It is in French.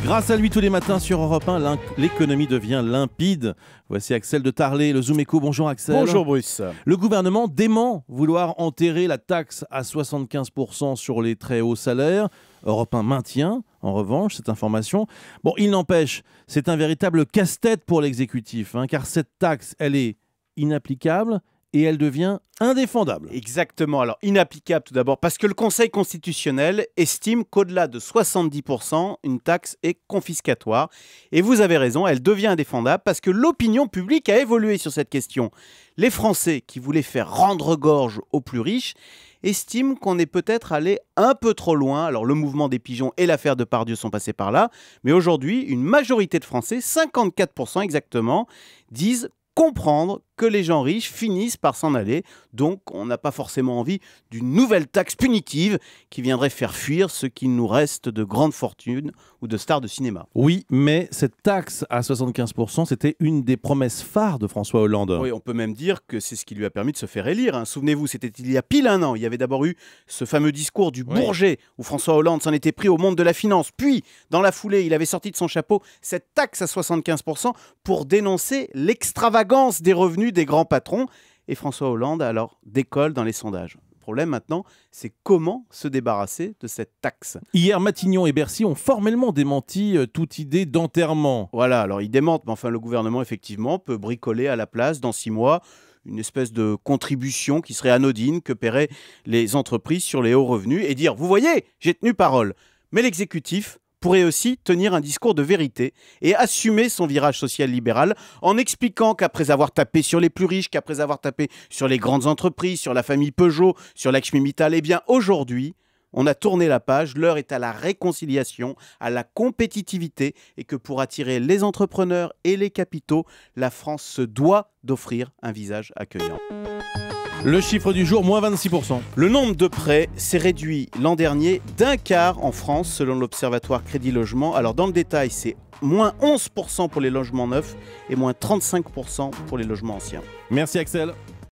Grâce à lui, tous les matins sur Europe 1, l'économie devient limpide. Voici Axel de Tarlet, le Zoom Echo. Bonjour Axel. Bonjour Bruce. Le gouvernement dément vouloir enterrer la taxe à 75% sur les très hauts salaires. Europe 1 maintient, en revanche, cette information. Bon, il n'empêche, c'est un véritable casse-tête pour l'exécutif, car cette taxe, elle est inapplicable et elle devient indéfendable. Exactement. Alors, inapplicable tout d'abord parce que le Conseil constitutionnel estime qu'au-delà de 70%, une taxe est confiscatoire. Et vous avez raison, elle devient indéfendable parce que l'opinion publique a évolué sur cette question. Les Français qui voulaient faire rendre gorge aux plus riches estiment qu'on est peut-être allé un peu trop loin. Alors, le mouvement des pigeons et l'affaire de Pardieu sont passés par là. Mais aujourd'hui, une majorité de Français, 54% exactement, disent comprendre que les gens riches finissent par s'en aller. Donc, on n'a pas forcément envie d'une nouvelle taxe punitive qui viendrait faire fuir ce qu'il nous reste de grandes fortunes ou de stars de cinéma. Oui, mais cette taxe à 75%, c'était une des promesses phares de François Hollande. Oui, on peut même dire que c'est ce qui lui a permis de se faire élire. Souvenez-vous, c'était il y a pile un an. Il y avait d'abord eu ce fameux discours du Bourget où François Hollande s'en était pris au monde de la finance. Puis, dans la foulée, il avait sorti de son chapeau cette taxe à 75% pour dénoncer l'extravagance des revenus des grands patrons. Et François Hollande, alors, décolle dans les sondages. Le problème maintenant, c'est comment se débarrasser de cette taxe. Hier, Matignon et Bercy ont formellement démenti toute idée d'enterrement. Voilà, alors ils démentent, mais enfin le gouvernement, effectivement, peut bricoler à la place, dans 6 mois, une espèce de contribution qui serait anodine que paieraient les entreprises sur les hauts revenus et dire « Vous voyez, j'ai tenu parole ». Mais l'exécutif pourrait aussi tenir un discours de vérité et assumer son virage social-libéral en expliquant qu'après avoir tapé sur les plus riches, qu'après avoir tapé sur les grandes entreprises, sur la famille Peugeot, sur Lakshmi Mittal, eh bien aujourd'hui, on a tourné la page, l'heure est à la réconciliation, à la compétitivité et que pour attirer les entrepreneurs et les capitaux, la France se doit d'offrir un visage accueillant. Le chiffre du jour, moins 26%. Le nombre de prêts s'est réduit l'an dernier d'un quart en France, selon l'Observatoire Crédit Logement. Alors dans le détail, c'est moins 11% pour les logements neufs et moins 35% pour les logements anciens. Merci Axel.